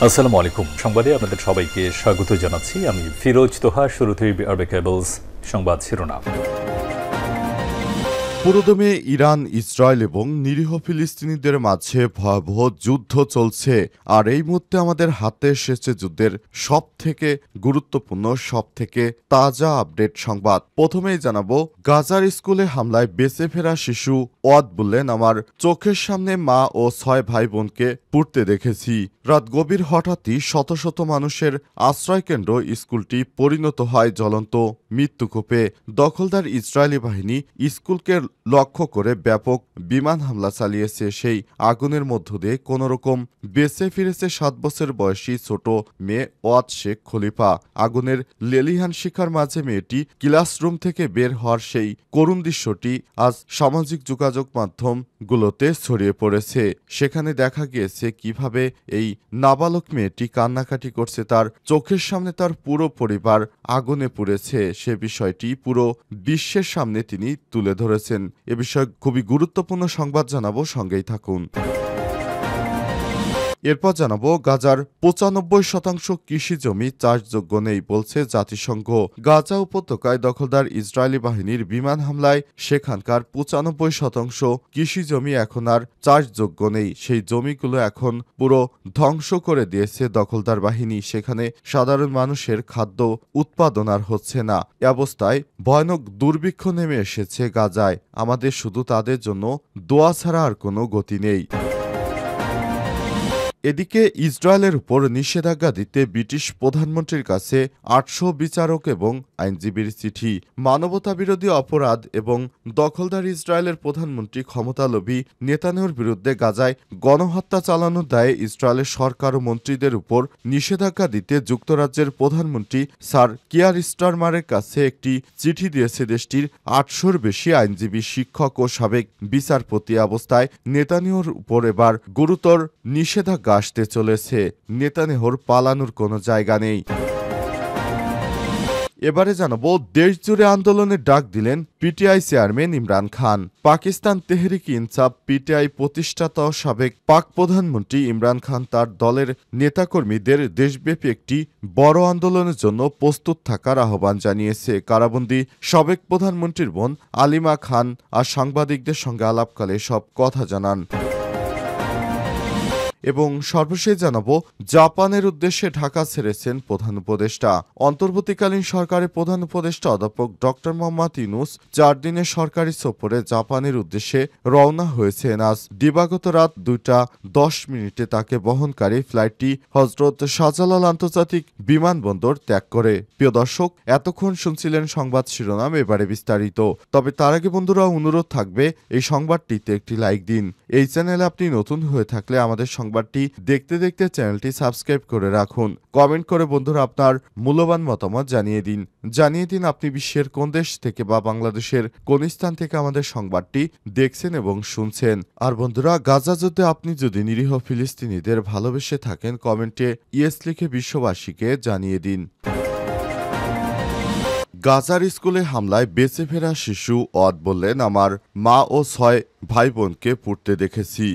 আসসালামু আলাইকুম। সংবাদে আপনাদের সবাইকে স্বাগত জানাচ্ছি। আমি ফিরোজ তোহা। শুরুতেই আরবে কেবলস সংবাদ শিরোনাম। পুরোদমে ইরান, ইসরায়েল এবং নিরীহ ফিলিস্তিনিদের মাঝে ভয়াবহ যুদ্ধ চলছে। আর এই মুহূর্তে আমাদের হাতে এসেছে যুদ্ধের সবথেকে গুরুত্বপূর্ণ, সবথেকে তাজা আপডেট সংবাদ। প্রথমেই জানাবো, গাজার স্কুলে হামলায় বেঁচে ফেরা শিশু ওয়াদ বললেন, আমার চোখের সামনে মা ও 6 ভাই বোনকে পুড়তে দেখেছি। রাত গভীর হঠাৎই শত শত মানুষের আশ্রয়কেন্দ্র স্কুলটি পরিণত হয় জ্বলন্ত মৃত্যুকূপে। দখলদার ইসরায়েলি বাহিনী স্কুলকে লক্ষ্য করে ব্যাপক বিমান হামলা চালিয়েছে। সেই আগুনের মধ্য দিয়ে কোনোরকম বেঁচে ফিরেছে 7 বছর বয়সী ছোট মেয়ে ওয়াদ শেখ খলিফা। আগুনের লেলিহান শিখার মাঝে মেয়েটি ক্লাসরুম থেকে বের হওয়ার সেই করুণ দৃশ্যটি আজ সামাজিক যোগাযোগ মাধ্যমগুলোতে ছড়িয়ে পড়েছে। সেখানে দেখা গিয়েছে কিভাবে এই নাবালক মেয়েটি কান্নাকাটি করছে। তার চোখের সামনে তার পুরো পরিবার আগুনে পুড়েছে। সে বিষয়টি পুরো বিশ্বের সামনে তিনি তুলে ধরেছেন। এ বিষয়ে খুবই গুরুত্বপূর্ণ সংবাদ জানাবো, সঙ্গেই থাকুন। এরপর জানাবো, গাজার 95% কৃষি জমি চাষযোগ্য নেই বলছে জাতিসংঘ। গাজা উপত্যকায় দখলদার ইসরায়েলি বাহিনীর বিমান হামলায় সেখানকার 95% কৃষি জমি এখন আর চাষযোগ্য নেই। সেই জমিগুলো এখন পুরো ধ্বংস করে দিয়েছে দখলদার বাহিনী। সেখানে সাধারণ মানুষের খাদ্য উৎপাদন আর হচ্ছে না। এ অবস্থায় ভয়ানক দুর্ভিক্ষ নেমে এসেছে গাজায়। আমাদের শুধু তাদের জন্য দোয়া ছাড়া আর কোনো গতি নেই। এদিকে ইসরায়েলের উপর নিষেধাজ্ঞা দিতে ব্রিটিশ প্রধানমন্ত্রীর কাছে 800 বিচারক এবং আইনজীবীর চিঠি। মানবতাবিরোধী অপরাধ এবং দখলদার ইসরায়েলের প্রধানমন্ত্রী ক্ষমতালোভী নেতানিয়াহুর বিরুদ্ধে গাজায় গণহত্যা চালানোর দায়ে ইসরায়েলের সরকার ও মন্ত্রীদের উপর নিষেধাজ্ঞা দিতে যুক্তরাজ্যের প্রধানমন্ত্রী স্যার কিয়ার স্টারমারের কাছে একটি চিঠি দিয়েছে দেশটির 800-র বেশি আইনজীবী, শিক্ষক ও সাবেক বিচারপতি। অবস্থায় নেতানিয়াহুর উপর এবার গুরুতর নিষেধাজ্ঞা আসতে চলেছে। নেতানিয়াহুর পালানোর কোনো জায়গা নেই। এবারে জানাবো, দেশজুড়ে আন্দোলনের ডাক দিলেন পিটিআই চেয়ারম্যান ইমরান খান। পাকিস্তান তেহরিক ইনসাফ পিটিআই প্রতিষ্ঠাতা সাবেক পাক প্রধানমন্ত্রী ইমরান খান তার দলের নেতাকর্মীদের দেশব্যাপী একটি বড় আন্দোলনের জন্য প্রস্তুত থাকার আহ্বান জানিয়েছে। কারাবন্দী সাবেক প্রধানমন্ত্রীর বোন আলিমা খান আর সাংবাদিকদের সঙ্গে আলাপকালে সব কথা জানান। এবং সর্বশেষ জানাবো, জাপানের উদ্দেশ্যে ঢাকা ছেড়েছেন প্রধান উপদেষ্টা। অন্তর্বর্তীকালীন সরকারের প্রধান উপদেষ্টা অধ্যাপক ডক্টর মোহাম্মদ ইউনূস 4 দিনের সরকারি সফরে জাপানের উদ্দেশ্যে রওনা হয়েছেন। আজ দিবাগত রাত 2:10 তাকে বহনকারী ফ্লাইটটি হজরত শাহজালাল আন্তর্জাতিক বিমানবন্দর ত্যাগ করে। প্রিয় দর্শক, এতক্ষণ শুনছিলেন সংবাদ শিরোনাম, এবারে বিস্তারিত। তবে তার আগে বন্ধুরা, অনুরোধ থাকবে এই সংবাদটিতে একটি লাইক দিন। এই চ্যানেলে আপনি নতুন হয়ে থাকলে আমাদের সংবাদটি দেখতে দেখতে চ্যানেলটি সাবস্ক্রাইব করে রাখুন। কমেন্ট করে বন্ধুরা আপনার মূল্যবান মতামত জানিয়ে দিন আপনি বিশ্বের কোন দেশ থেকে বা বাংলাদেশের কোন স্থান থেকে আমাদের সংবাদটি দেখছেন এবং শুনছেন। আর বন্ধুরা, গাজা যুদ্ধে আপনি যদি নিরীহ ফিলিস্তিনিদের ভালোবেসে থাকেন, কমেন্টে ইয়েস লিখে বিশ্ববাসীকে জানিয়ে দিন। গাজার স্কুলে হামলায় বেঁচে ফেরা শিশু ওয়াদ বললেন, আমার মা ও 6 ভাই বোনকে পুড়তে দেখেছি।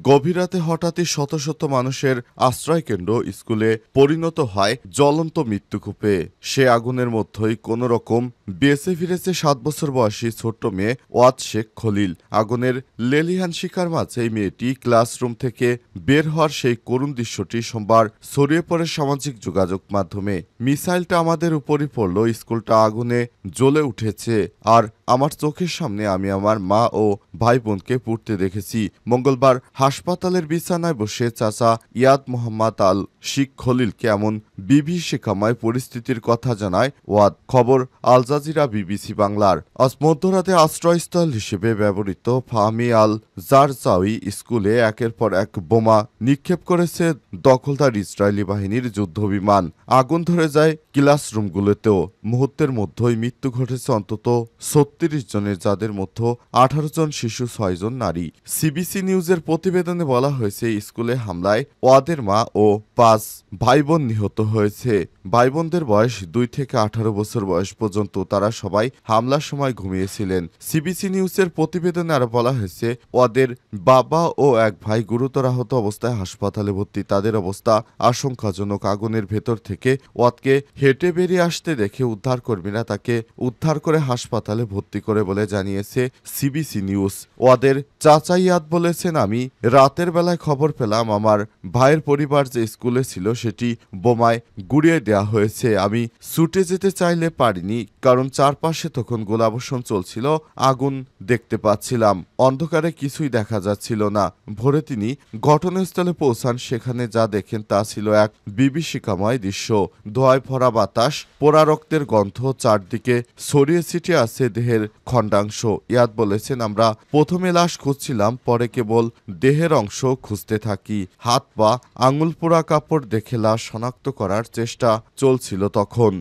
গভীর রাতে হঠাৎই শত শত মানুষের আশ্রয়কেন্দ্র স্কুলে পরিণত হয় জ্বলন্ত মৃত্যুকূপে। সে আগুনের মধ্যেই কোনো রকম বেঁচে ফিরেছে 7 বছর বয়সী ছোট্ট মেয়ে ওয়াদ শেখ খলিল। আগুনের লেলিহান শিখার মাঝেই মেয়েটি ক্লাসরুম থেকে বের হওয়ার সেই করুণ দৃশ্যটি সোমবার ছড়িয়ে পড়ে সামাজিক যোগাযোগ মাধ্যমে। মিসাইলটা আমাদের উপরই পড়ল, স্কুলটা আগুনে জ্বলে উঠেছে, আর আমার চোখের সামনে আমি আমার মা ও ভাই বোনকে পুড়তে দেখেছি। মঙ্গলবার হাসপাতালের বিছানায় বসে চাচা ইয়াদ মোহাম্মদ আল শিখ খলিলকে এমন বিভীষিকাময় পরিস্থিতির কথা জানায় ওয়াদ। খবর আল জাজিরা বিবিসি বাংলার। আজ মধ্যরাতে আশ্রয়স্থল হিসেবে ব্যবহৃত ফাহমি আল জারজাউই স্কুলে একের পর এক বোমা নিক্ষেপ করেছে দখলদার ইসরায়েলি বাহিনীর যুদ্ধবিমান। আগুন ধরে যায় ক্লাসরুমগুলোতেও। মুহূর্তের মধ্যেই মৃত্যু ঘটেছে অন্তত 36 জনের, যাদের মধ্যে 18 জন শিশু, 6 জন নারী। সিবিসি নিউজের প্রতিবেদনে বলা হয়েছে স্কুলে হামলায় ওয়াদের মা ও 5 ভাইবোন নিহত হয়েছে। ভাইবোনদের বয়স 2 থেকে 18 বছর বয়স পর্যন্ত। তারা সবাই হামলার সময় ঘুমিয়েছিলেন। সিবিসি নিউজের প্রতিবেদনে আরো বলা হয়েছে ওয়াদের বাবা ও এক ভাই গুরুতর আহত অবস্থায় হাসপাতালে ভর্তি। তাদের অবস্থা আশঙ্কাজনক। আগুনের ভেতর থেকে ওয়াদকে হেঁটে বেরিয়ে আসতে দেখে উদ্ধারকর্মীরা তাকে উদ্ধার করে হাসপাতালে ভর্তি করে বলে জানিয়েছে সিবিসি নিউজ। ওয়াদের চাচা ইয়াদ বলেছেন, আমি রাতের বেলায় খবর পেলাম আমার ভাইয়ের পরিবার যে স্কুলে ছিল সেটি বোমায় গুড়িয়ে দেওয়া হয়েছে। আমি ছুটে যেতে চাইলে পারিনি, কারণ চারপাশে তখন গোলাবর্ষণ চলছিল। আগুন দেখতে পাচ্ছিলাম, অন্ধকারে কিছুই দেখা যাচ্ছিল না। ভোরে তিনি ঘটনাস্থলে পৌঁছান। সেখানে যা দেখেন তা ছিল এক বিভীষিকাময় দৃশ্য। ধোঁয়ায় ভরা বাতাস, পোড়া রক্তের গন্ধ, চারদিকে ছড়িয়ে ছিটিয়ে আছে দেহের খণ্ডাংশ। ইয়াদ বলেছেন, আমরা প্রথমে লাশ খুঁজছিলাম, পরে কেবল দেহের অংশ খুঁজতে থাকি। হাত পা আঙুল পোড়া কাপড় দেখে লাশ শনাক্ত করার চেষ্টা চলছিল তখন।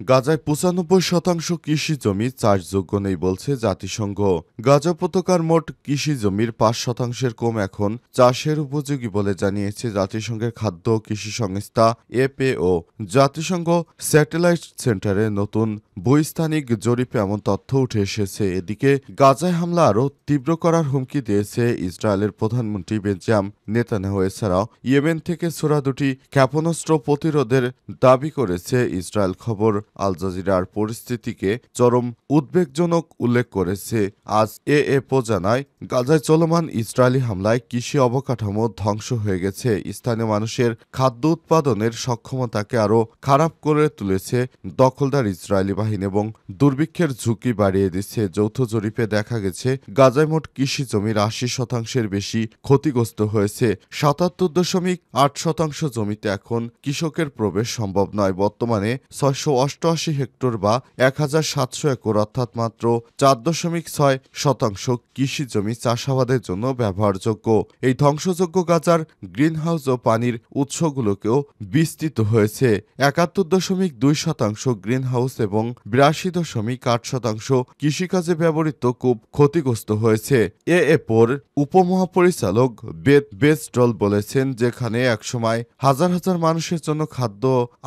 গাজায় 95% কৃষি জমি চাষযোগ্য নেই বলছে জাতিসংঘ। গাজা উপত্যকার মোট কৃষি জমির 5% কম এখন চাষের উপযোগী বলে জানিয়েছে জাতিসংঘের খাদ্য ও কৃষি সংস্থা এফএও। জাতিসংঘ স্যাটেলাইট সেন্টারে নতুন ভূস্থানিক জরিপে এমন তথ্য উঠে এসেছে। এদিকে গাজায় হামলা আরও তীব্র করার হুমকি দিয়েছে ইসরায়েলের প্রধানমন্ত্রী বেঞ্জামিন নেতানিয়াহু। এছাড়াও ইয়েমেন থেকে ছোড়া দুটি ক্ষেপণাস্ত্র প্রতিরোধের দাবি করেছে ইসরায়েল। খবর আল জাজিরার পরিস্থিতিকে চরম উদ্বেগজনক উল্লেখ করেছে। আজ এএফও জানায়, গাজায় চলমান ইসরায়েলি হামলায় কৃষি অবকাঠামো ধ্বংস হয়ে গেছে। স্থানীয় মানুষের খাদ্য উৎপাদনের সক্ষমতাকে আরও খারাপ করে তুলেছে দখলদার ইসরায়েলি বাহিনী এবং দুর্ভিক্ষের ঝুঁকি বাড়িয়ে দিচ্ছে। যৌথ জরিপে দেখা গেছে গাজায় মোট কৃষি জমির 80%-এর বেশি ক্ষতিগ্রস্ত হয়েছে। 77.8% জমিতে এখন কৃষকের প্রবেশ সম্ভব নয়। বর্তমানে 688 হেক্টর বা 1700 একর অর্থাৎ মাত্র 4.6% কৃষি জমি চাষাবাদের জন্য ব্যবহারযোগ্য। এই ধ্বংসযোগ্য গাজার গ্রিনহাউস ও পানির উৎসগুলোকেও বিস্তৃত হয়েছে। 71.2% গ্রিনহাউস এবং 82.8% কৃষিকাজে ব্যবহৃত কূপ ক্ষতিগ্রস্ত হয়েছে। এএফওর উপমহাপরিচালক বেথ বেস্টল বলেছেন, যেখানে একসময় হাজার হাজার মানুষের জন্য খাদ্য,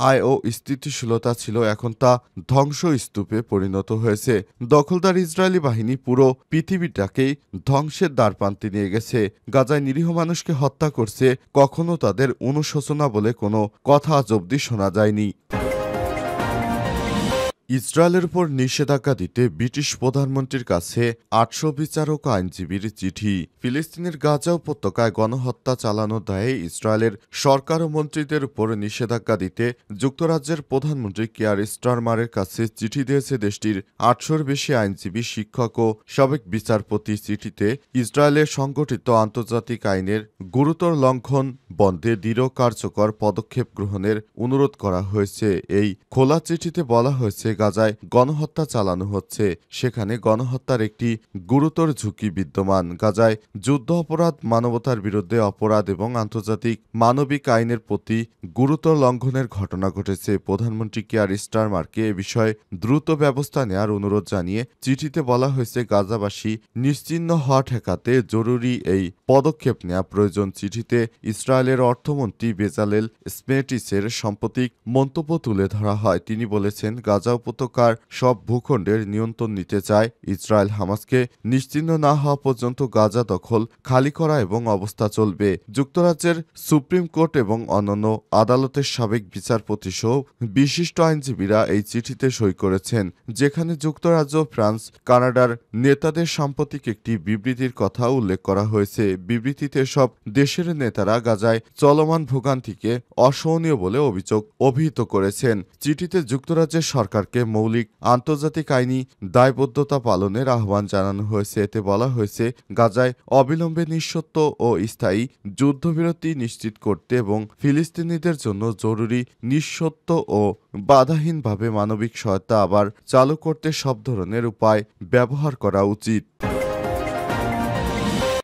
আয় ও স্থিতিশীলতা ছিল, এখন তা ধ্বংসস্তূপে পরিণত হয়েছে। দখলদার ইসরায়েলি বাহিনী পুরো পৃথিবীটাকেই ধ্বংসের দ্বারপ্রান্তে নিয়ে গেছে। গাজায় নিরীহ মানুষকে হত্যা করছে, কখনো তাদের অনুশোচনা বলে কোনো কথা আজ অবধি শোনা যায়নি। ইসরায়েলের উপর নিষেধাজ্ঞা দিতে ব্রিটিশ প্রধানমন্ত্রীর কাছে 800 বিচারক আইনজীবীর চিঠি। ফিলিস্তিনের গাজা উপত্যকায় গণহত্যা চালানোর দায়ে ইসরায়েলের সরকার ও মন্ত্রীদের উপর নিষেধাজ্ঞা দিতে যুক্তরাজ্যের প্রধানমন্ত্রী কিয়ার স্টারমারের কাছে চিঠি দিয়েছে দেশটির 800-র বেশি আইনজীবী, শিক্ষক ও সাবেক বিচারপতি। চিঠিতে ইসরায়েলের সংগঠিত আন্তর্জাতিক আইনের গুরুতর লঙ্ঘন বন্ধে দৃঢ় কার্যকর পদক্ষেপ গ্রহণের অনুরোধ করা হয়েছে। এই খোলা চিঠিতে বলা হয়েছে, গাজায় গণহত্যা চালানো হচ্ছে, সেখানে গণহত্যার একটি গুরুতর ঝুঁকি বিদ্যমান। গাজায় যুদ্ধ অপরাধ, মানবতার বিরুদ্ধে অপরাধ এবং আন্তর্জাতিক মানবিক আইনের প্রতি গুরুতর লঙ্ঘনের ঘটনা ঘটেছে। প্রধানমন্ত্রী কিয়ার স্টারমারকে এ বিষয়ে দ্রুত ব্যবস্থা নেওয়ার অনুরোধ জানিয়ে চিঠিতে বলা হয়েছে, গাজাবাসী নিশ্চিহ্ন হওয়া ঠেকাতে জরুরি এই পদক্ষেপ নেওয়া প্রয়োজন। চিঠিতে ইসরায়েলের অর্থমন্ত্রী বেজালেল স্মেটিসের সাম্প্রতিক মন্তব্য তুলে ধরা হয়। তিনি বলেছেন, গাজা উপত্যকার সব ভূখণ্ডের নিয়ন্ত্রণ নিতে চায় ইসরায়েল। হামাসকে নিশ্চিহ্ন না হওয়া পর্যন্ত গাজা দখল খালি করা এবং অবস্থা চলবে। যুক্তরাজ্যের সুপ্রিম কোর্ট এবং অন্যান্য আদালতের সাবেক বিচারপতি সহ বিশিষ্ট আইনজীবীরা এই চিঠিতে সই করেছেন, যেখানে যুক্তরাজ্য, ফ্রান্স, কানাডার নেতাদের সাম্প্রতিক একটি বিবৃতির কথা উল্লেখ করা হয়েছে। বিবৃতিতে সব দেশের নেতারা গাজায় চলমান ভোগান্তিকে অসহনীয় বলে অভিহিত করেছেন। চিঠিতে যুক্তরাজ্যের সরকারকে মৌলিক আন্তর্জাতিক আইনি দায়বদ্ধতা পালনের আহ্বান জানানো হয়েছে। এতে বলা হয়েছে, গাজায় অবিলম্বে নিঃশর্ত ও স্থায়ী যুদ্ধবিরতি নিশ্চিত করতে এবং ফিলিস্তিনিদের জন্য জরুরি, নিঃশর্ত ও বাধাহীনভাবে মানবিক সহায়তা আবার চালু করতে সব ধরনের উপায় ব্যবহার করা উচিত।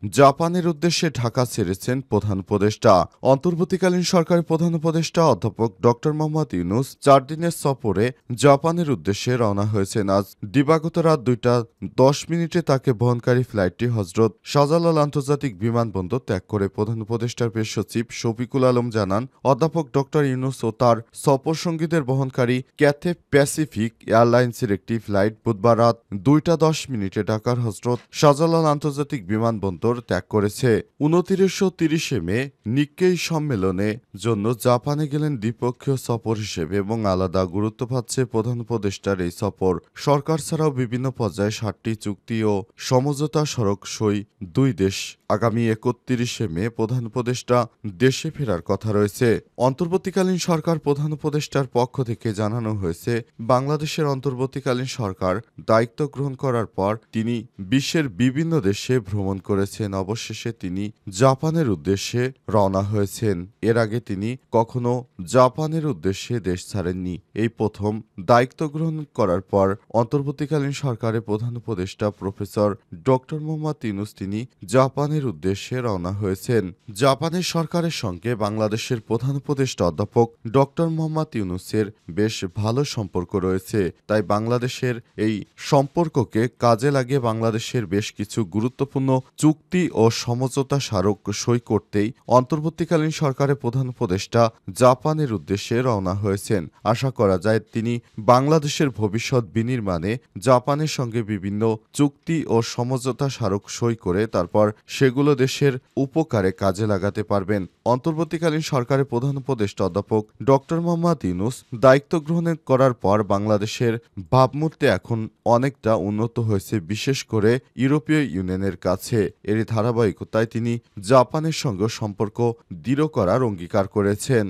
জাপানের উদ্দেশ্যে ঢাকা ছেড়েছেন প্রধান উপদেষ্টা। অন্তর্বর্তীকালীন সরকারের প্রধান উপদেষ্টা অধ্যাপক ডক্টর মোহাম্মদ ইউনূস 4 দিনের সফরে জাপানের উদ্দেশ্যে রওনা হয়েছেন। আজ দিবাগত রাত 2:10 তাকে বহনকারী ফ্লাইটটি হজরত শাহজালাল আন্তর্জাতিক বিমানবন্দর ত্যাগ করে। প্রধান উপদেষ্টার প্রেস সচিব শফিকুল আলম জানান, অধ্যাপক ডক্টর ইউনূস ও তার সফরসঙ্গীদের বহনকারী ক্যাথে প্যাসিফিক এয়ারলাইন্সের একটি ফ্লাইট বুধবার রাত 2:10 ঢাকার হজরত শাহজালাল আন্তর্জাতিক বিমানবন্দর ত্যাগ করেছে। 29 মে নিক্কেই সম্মেলনে জন্য জাপানে গেলেন দ্বিপক্ষীয় সফর হিসেবে এবং আলাদা গুরুত্ব পাচ্ছে প্রধান উপদেষ্টার এই সফর। সরকার ছাড়াও বিভিন্ন পর্যায়ে 7টি চুক্তি ও সমঝোতা সড়ক সই দুই দেশ। আগামী 31 মে প্রধান উপদেষ্টা দেশে ফেরার কথা রয়েছে। অন্তর্বর্তীকালীন সরকার প্রধান উপদেষ্টার পক্ষ থেকে জানানো হয়েছে, বাংলাদেশের অন্তর্বর্তীকালীন সরকার দায়িত্ব গ্রহণ করার পর তিনি বিশ্বের বিভিন্ন দেশে ভ্রমণ করেছেন। অবশেষে তিনি জাপানের উদ্দেশ্যে রওনা হয়েছেন। এর আগে তিনি কখনো জাপানের উদ্দেশ্যে দেশ ছাড়েননি। এই প্রথম দায়িত্ব গ্রহণ করার পর অন্তর্বর্তীকালীন সরকারের প্রধান উপদেষ্টা প্রফেসর ডক্টর মোহাম্মদ ইউনূস তিনি জাপানের উদ্দেশ্যে রওনা হয়েছেন। জাপানের সরকারের সঙ্গে বাংলাদেশের প্রধান উপদেষ্টা অধ্যাপক ডক্টর মোহাম্মদ ইউনূসের বেশ ভালো সম্পর্ক রয়েছে। তাই বাংলাদেশের এই সম্পর্ককে কাজে লাগিয়ে বাংলাদেশের বেশ কিছু গুরুত্বপূর্ণ চুক্তি ও সমঝোতা স্মারক সই করতেই অন্তর্বর্তীকালীন সরকারের প্রধান উপদেষ্টা জাপানের উদ্দেশ্যে রওনা হয়েছেন। আশা করা যায় তিনি বাংলাদেশের ভবিষ্যৎ বিনির্মাণে জাপানের সঙ্গে বিভিন্ন চুক্তি ও সমঝোতা স্মারক সই করে তারপর সেগুলো দেশের উপকারে কাজে লাগাতে পারবেন। অন্তর্বর্তীকালীন সরকারের প্রধান উপদেষ্টা অধ্যাপক ডক্টর মোহাম্মদ ইউনূস দায়িত্ব গ্রহণ করার পর বাংলাদেশের ভাবমূর্তি এখন অনেকটা উন্নত হয়েছে, বিশেষ করে ইউরোপীয় ইউনিয়নের কাছে। এরই ধারাবাহিকতায় তিনি জাপানের সঙ্গে সম্পর্ক দৃঢ় করার অঙ্গীকার করেছেন।